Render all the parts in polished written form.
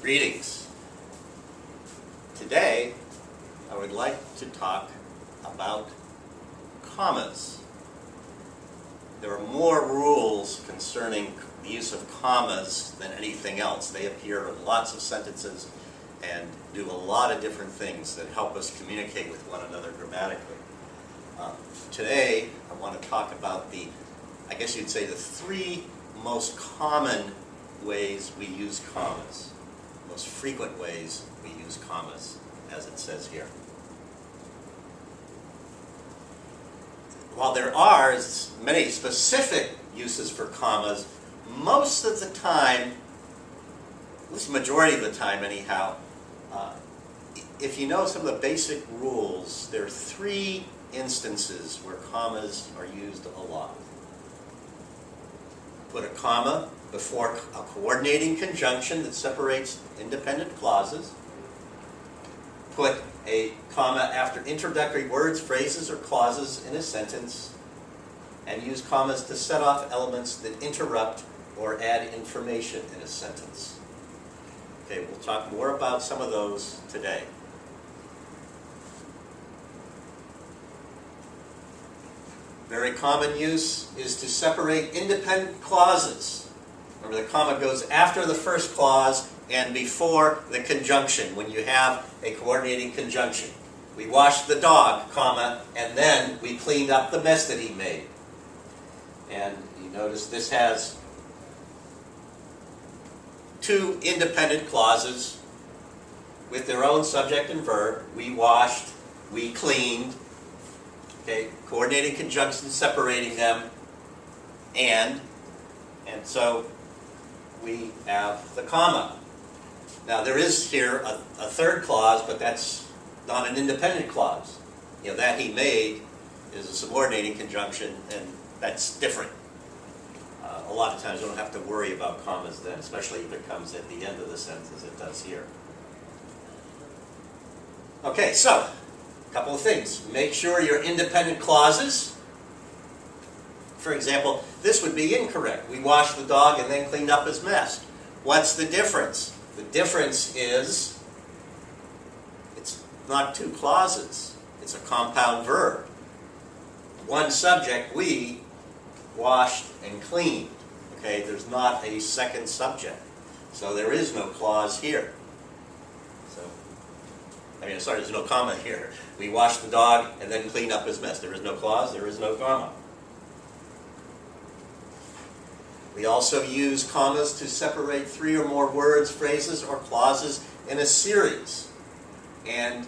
Greetings. Today, I would like to talk about commas. There are more rules concerning the use of commas than anything else. They appear in lots of sentences and do a lot of different things that help us communicate with one another grammatically. Today, I want to talk about I guess you'd say the three most common ways we use commas. Most frequent ways we use commas, as it says here. While there are many specific uses for commas, most of the time, at least the majority of the time anyhow, if you know some of the basic rules, there are three instances where commas are used a lot. Put a comma before a coordinating conjunction that separates independent clauses. Put a comma after introductory words, phrases, or clauses in a sentence. And use commas to set off elements that interrupt or add information in a sentence. Okay, we'll talk more about some of those today. Very common use is to separate independent clauses. Remember, the comma goes after the first clause and before the conjunction when you have a coordinating conjunction. We washed the dog, comma, and then we cleaned up the mess that he made. And you notice this has two independent clauses with their own subject and verb. We washed, we cleaned. Okay, coordinating conjunctions separating them, and so we have the comma. Now there is here a third clause, but that's not an independent clause. You know, that he made is a subordinating conjunction, and that's different. A lot of times you don't have to worry about commas then, especially if it comes at the end of the sentence as it does here. Okay, so a couple of things. Make sure your independent clauses. For example, this would be incorrect. We washed the dog and then cleaned up his mess. What's the difference? The difference is it's not two clauses. It's a compound verb. One subject, we washed and cleaned. Okay, there's not a second subject. So there is no clause here. There's no comma here. We washed the dog and then cleaned up his mess. There is no clause, there is no comma. We also use commas to separate three or more words, phrases, or clauses in a series. And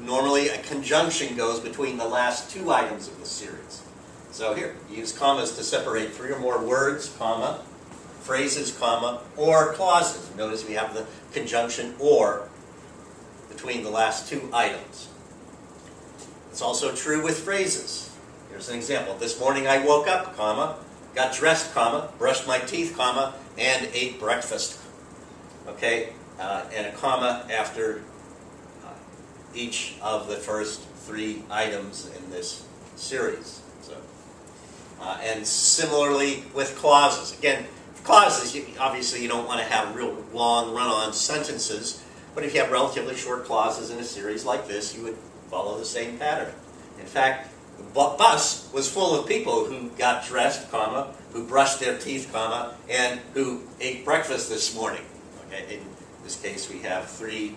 normally a conjunction goes between the last two items of the series. So here, you use commas to separate three or more words, comma, phrases, comma, or clauses. Notice we have the conjunction or between the last two items. It's also true with phrases. Here's an example. This morning I woke up, comma, got dressed, comma, brushed my teeth, comma, and ate breakfast. Okay, and a comma after each of the first three items in this series. So, and similarly with clauses. Again, clauses, obviously you don't want to have real long run-on sentences. But if you have relatively short clauses in a series like this, you would follow the same pattern. In fact, the bus was full of people who got dressed, comma, who brushed their teeth, comma, and who ate breakfast this morning. Okay? In this case, we have three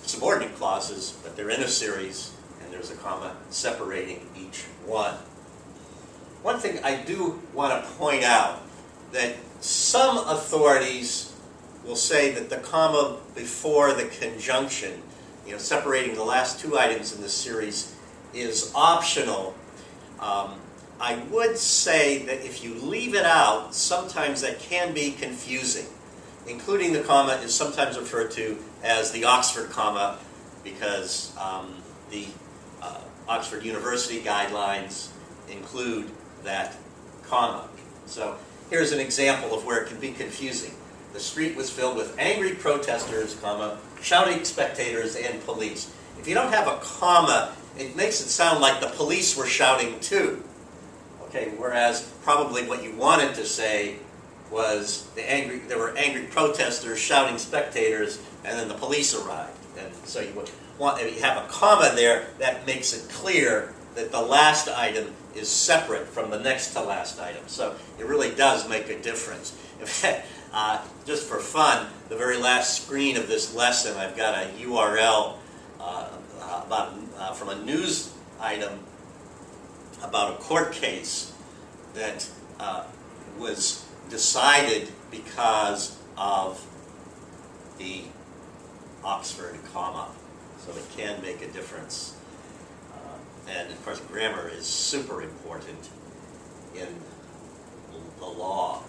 subordinate clauses, but they're in a series, and there's a comma separating each one. One thing I do want to point out, that some authorities will say that the comma before the conjunction, separating the last two items in the series, is optional. I would say that if you leave it out, sometimes that can be confusing. Including the comma is sometimes referred to as the Oxford comma because the Oxford University guidelines include that comma. So here's an example of where it can be confusing. The street was filled with angry protesters, comma, shouting spectators, and police. If you don't have a comma, it makes it sound like the police were shouting too. Okay, whereas probably what you wanted to say was there were angry protesters shouting spectators, and then the police arrived. And so if you have a comma there, that makes it clear that the last item is separate from the next to last item. So it really does make a difference. In fact, just for fun, the very last screen of this lesson, I've got a URL from a news item about a court case that was decided because of the Oxford comma. So it can make a difference. And of course, grammar is super important in the law.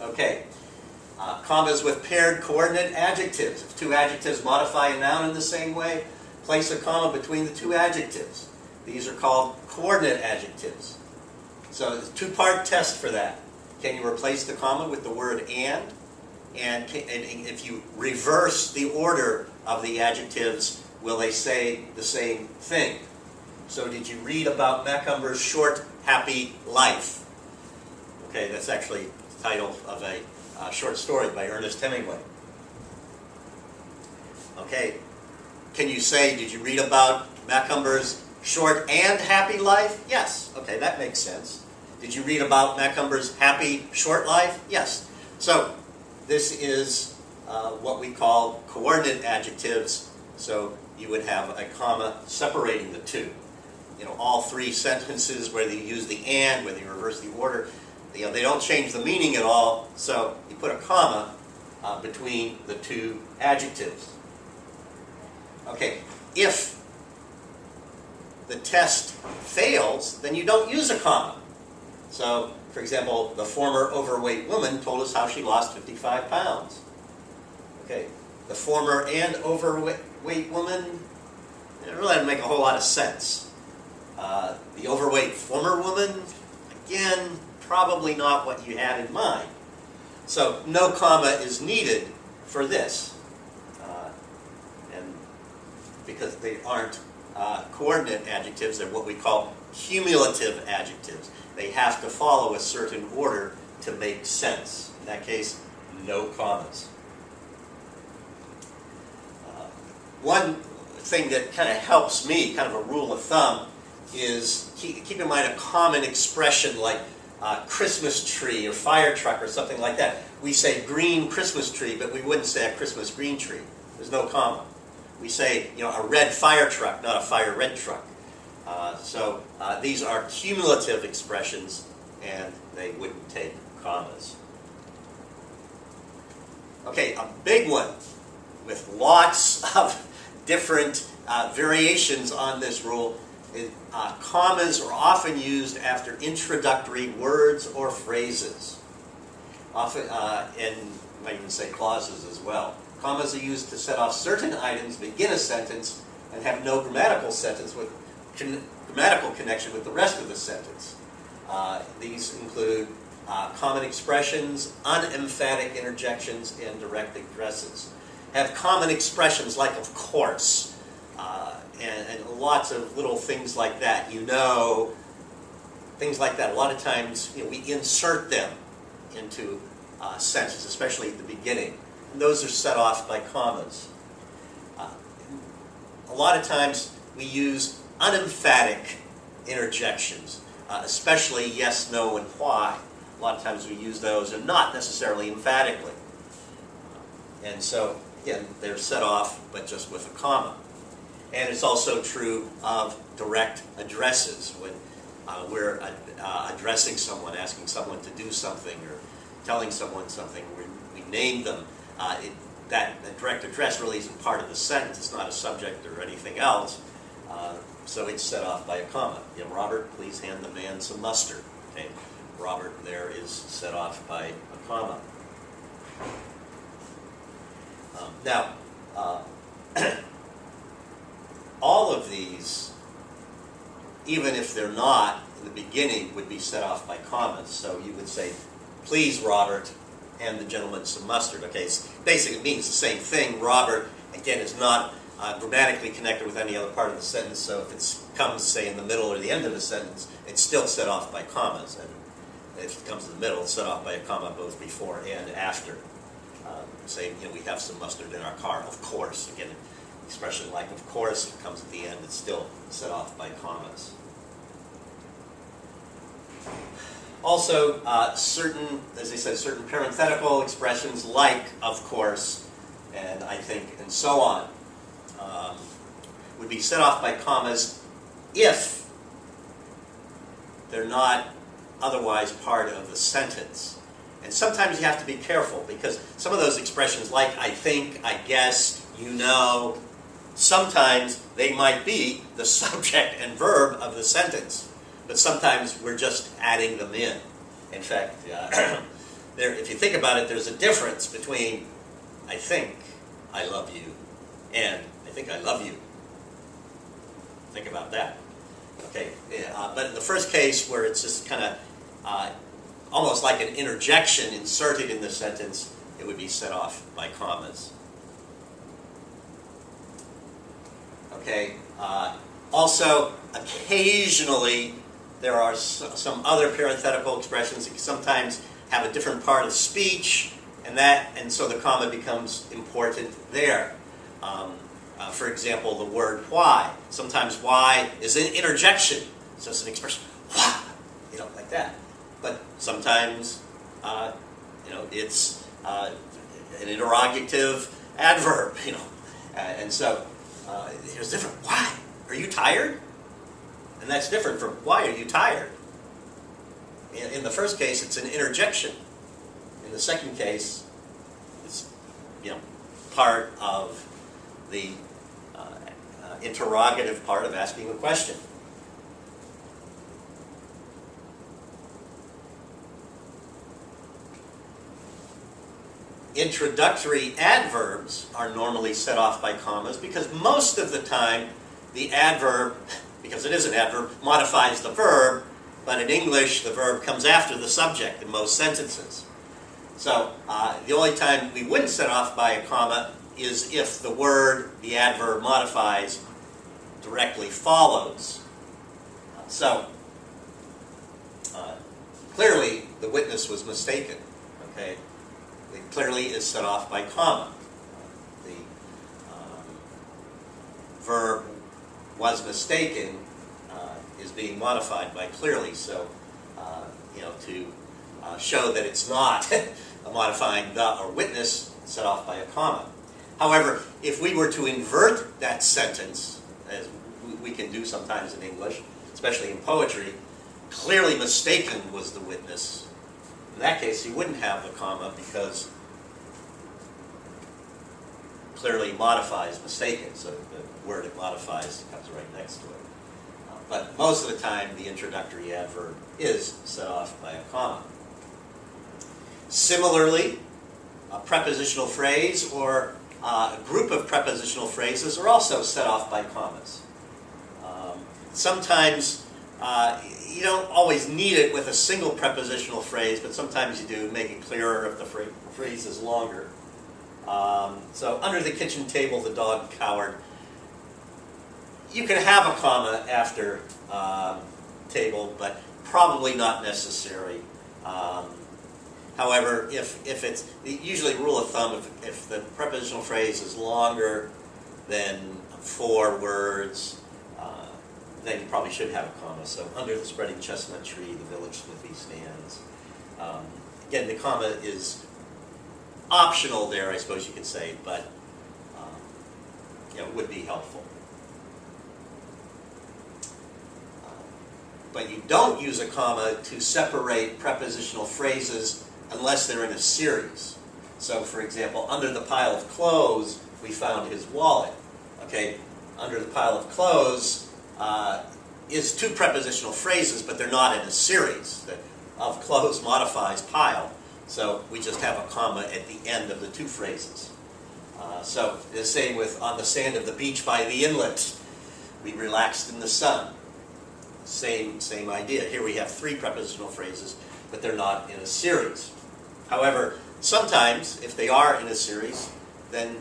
Okay, commas with paired coordinate adjectives. If two adjectives modify a noun in the same way, place a comma between the two adjectives. These are called coordinate adjectives. So it's a two-part test for that. Can you replace the comma with the word and? And if you reverse the order of the adjectives, will they say the same thing? So did you read about Macumber's short, happy life? Okay, that's actually the title of a short story by Ernest Hemingway. Okay, can you say, did you read about Macumber's short and happy life? Yes. Okay, that makes sense. Did you read about Macumber's happy short life? Yes. So this is what we call coordinate adjectives. So you would have a comma separating the two. You know, all three sentences, whether you use the and, whether you reverse the order, they don't change the meaning at all. So you put a comma between the two adjectives. Okay, if the test fails, then you don't use a comma. So, for example, the former overweight woman told us how she lost 55 pounds. Okay, the former and overweight woman, it really doesn't make a whole lot of sense. The overweight former woman, again, probably not what you had in mind. So no comma is needed for this. And because they aren't coordinate adjectives, they're what we call cumulative adjectives. They have to follow a certain order to make sense. In that case, no commas. One thing that kind of helps me, kind of a rule of thumb, is keep in mind a common expression like Christmas tree or fire truck or something like that. We say green Christmas tree, but we wouldn't say a Christmas green tree. There's no comma. We say, a red fire truck, not a fire red truck. So these are cumulative expressions, and they wouldn't take commas. Okay, a big one with lots of different variations on this rule. Commas are often used after introductory words or phrases. Often, and you might even say clauses as well. Commas are used to set off certain items, begin a sentence, and have no grammatical connection with the rest of the sentence. These include common expressions, unemphatic interjections, and direct addresses. Have common expressions like of course, and lots of little things like that. Things like that. A lot of times, we insert them into sentences, especially at the beginning. And those are set off by commas. A lot of times we use unemphatic interjections, especially yes, no, and why. A lot of times we use those and not necessarily emphatically. And so, again, they're set off, but just with a comma. And it's also true of direct addresses. When we're addressing someone, asking someone to do something, or telling someone something, we name them. That direct address really isn't part of the sentence. It's not a subject or anything else. So it's set off by a comma. Robert, please hand the man some mustard. Okay, Robert there is set off by a comma. Now, all of these, even if they're not in the beginning, would be set off by commas. So you would say, please, Robert, hand the gentleman some mustard. Okay, it basically means the same thing. Robert, again, is not grammatically connected with any other part of the sentence, so if it comes, say, in the middle or the end of the sentence, it's still set off by commas. And if it comes in the middle, it's set off by a comma both before and after. Say, we have some mustard in our car, of course. Again, expression like of course, it comes at the end, it's still set off by commas. Also, certain, as I said, certain parenthetical expressions like of course, and I think, and so on, would be set off by commas if they're not otherwise part of the sentence. And sometimes you have to be careful because some of those expressions like I think, I guess, sometimes they might be the subject and verb of the sentence, but sometimes we're just adding them in. In fact, if you think about it, there's a difference between I think I love you and I think I love you. Think about that. Okay, but in the first case where it's just kind of almost like an interjection inserted in the sentence, it would be set off by commas. Okay. Also, occasionally there are some other parenthetical expressions that sometimes have a different part of speech, and so the comma becomes important there. For example, the word why. Sometimes why is an interjection, so it's an expression, why, like that. But sometimes, it's an interrogative adverb, and so here's different. Why? Are you tired? And that's different from why are you tired? In the first case, it's an interjection. In the second case, it's part of the interrogative part of asking a question. Introductory adverbs are normally set off by commas because most of the time the adverb, because it is an adverb, modifies the verb, but in English the verb comes after the subject in most sentences. So the only time we wouldn't set off by a comma is if the word the adverb modifies directly follows. So clearly the witness was mistaken. Okay. It clearly is set off by comma. The verb was mistaken is being modified by clearly. So, to show that it's not modifying the or witness, set off by a comma. However, if we were to invert that sentence, as we can do sometimes in English, especially in poetry, clearly mistaken was the witness. In that case, you wouldn't have the comma because clearly modifies mistaken, so the word it modifies comes right next to it. But most of the time, the introductory adverb is set off by a comma. Similarly, a prepositional phrase or a group of prepositional phrases are also set off by commas. Sometimes you don't always need it with a single prepositional phrase, but sometimes you do, make it clearer if the phrase is longer. So, under the kitchen table, the dog cowered. You can have a comma after table, but probably not necessary. However, if it's, usually rule of thumb, if the prepositional phrase is longer than 4 words, then you probably should have a comma. So, under the spreading chestnut tree, the village smithy stands. Again, the comma is optional there, I suppose you could say, but would be helpful. But you don't use a comma to separate prepositional phrases unless they're in a series. So, for example, under the pile of clothes, we found his wallet. Okay, under the pile of clothes is 2 prepositional phrases, but they're not in a series. The of clothes modifies pile, so we just have a comma at the end of the 2 phrases. So the same with on the sand of the beach by the inlet, we relaxed in the sun. Same idea. Here we have 3 prepositional phrases, but they're not in a series. However, sometimes, if they are in a series, then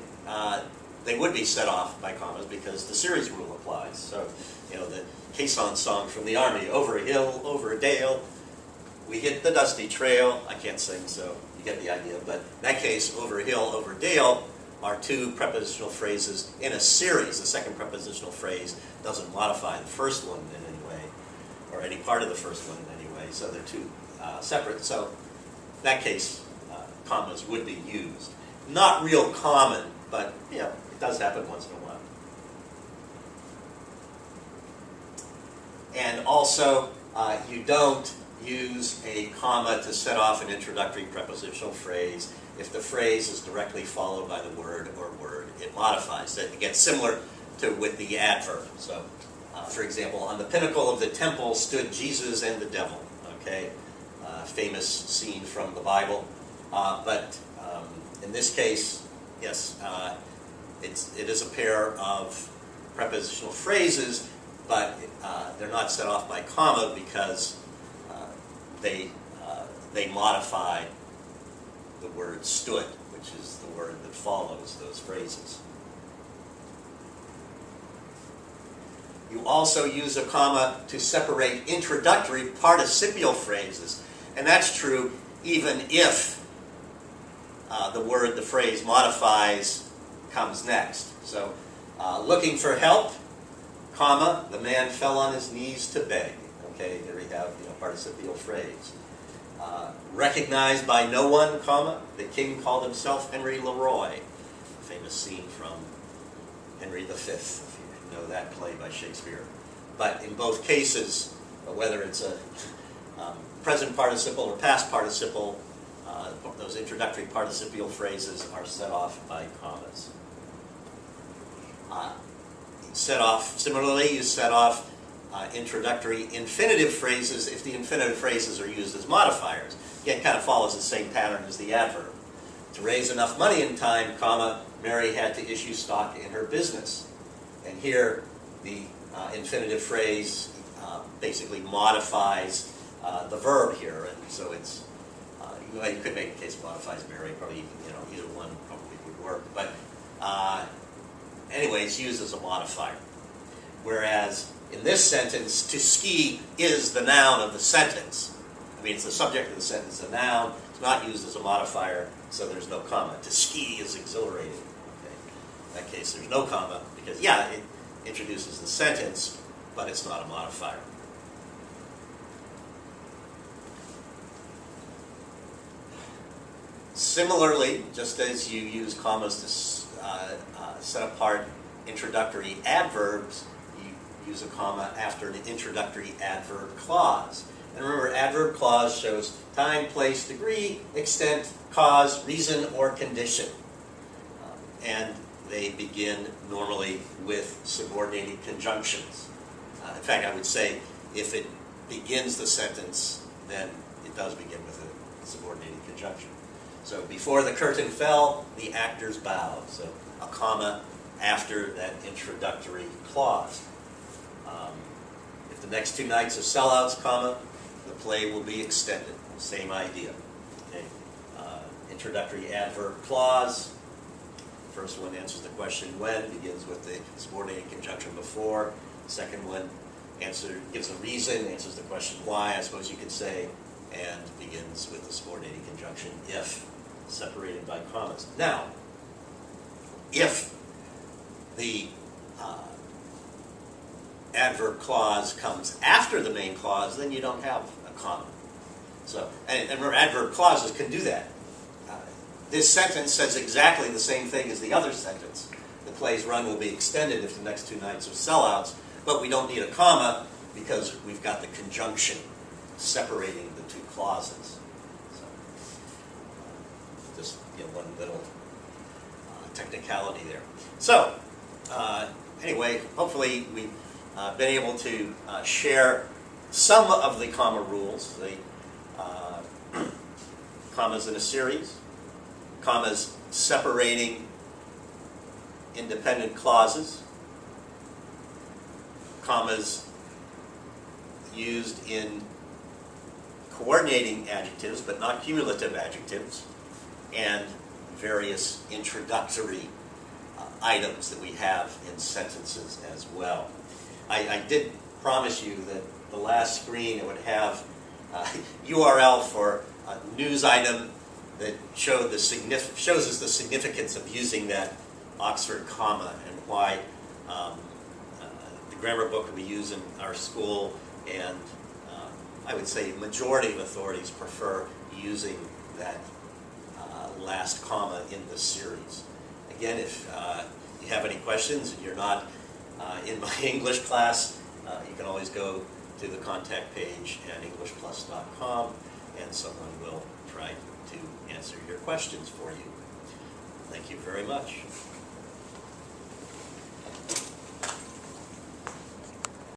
they would be set off by commas because the series rule applies. So, the caisson song from the army, over a hill, over a dale, we hit the dusty trail. I can't sing, so you get the idea. But in that case, over hill, over dale are two prepositional phrases in a series. The second prepositional phrase doesn't modify the first one in any way, or any part of the first one in any way, so they're two separate. So in that case, commas would be used. Not real common, but you know, it does happen once in a while. And also, you don't use a comma to set off an introductory prepositional phrase. If the phrase is directly followed by the word or word, it modifies it. It gets similar to with the adverb. So, for example, on the pinnacle of the temple stood Jesus and the devil. Okay, famous scene from the Bible. But in this case, yes, it is a pair of prepositional phrases, but they're not set off by comma because they modify the word stood, which is the word that follows those phrases. You also use a comma to separate introductory participial phrases, and that's true even if the phrase modifies comes next. So, looking for help, comma, the man fell on his knees to beg. Okay, here we have participial phrase. Recognized by no one, comma, the king called himself Henry Leroy. Famous scene from Henry V, if you know that play by Shakespeare. But in both cases, whether it's a present participle or past participle, those introductory participial phrases are set off by commas. Similarly, you set off introductory infinitive phrases if the infinitive phrases are used as modifiers. Again, it kind of follows the same pattern as the adverb. To raise enough money in time, comma, Mary had to issue stock in her business. And here, the infinitive phrase basically modifies the verb here, and so it's you could make a case it modifies Mary. Probably either one probably would work, but anyway, it's used as a modifier. Whereas in this sentence, to ski is the noun of the sentence. I mean, it's the subject of the sentence, the noun. It's not used as a modifier, so there's no comma. To ski is exhilarating. Okay. In that case, there's no comma because, yeah, it introduces the sentence, but it's not a modifier. Similarly, just as you use commas to set apart introductory adverbs, you use a comma after an introductory adverb clause. And remember, adverb clause shows time, place, degree, extent, cause, reason, or condition. And they begin normally with subordinating conjunctions. In fact, I would say if it begins the sentence, then it does begin with a subordinating conjunction. So before the curtain fell, the actors bowed. So a comma after that introductory clause. If the next two nights are sellouts, comma, the play will be extended. Same idea. Okay. Introductory adverb clause. First one answers the question when, begins with the subordinating conjunction before. The second one gives a reason, answers the question why, I suppose you could say, and begins with the subordinating conjunction if, separated by commas. Now, if the adverb clause comes after the main clause, then you don't have a comma. So, and remember, adverb clauses can do that. This sentence says exactly the same thing as the other sentence. The play's run will be extended if the next two nights are sellouts, but we don't need a comma because we've got the conjunction separating the two clauses. So, just one little technicality there. So, anyway, hopefully we've been able to share some of the comma rules, the commas in a series, commas separating independent clauses, commas used in coordinating adjectives but not cumulative adjectives, and various introductory items that we have in sentences as well. I did promise you that the last screen it would have URL for a news item that shows us the significance of using that Oxford comma and why the grammar book we use in our school, and I would say majority of authorities prefer using that last comma in the series. Again, if you have any questions and you're not in my English class, you can always go to the contact page at englishplus.com and someone will try to answer your questions for you. Thank you very much.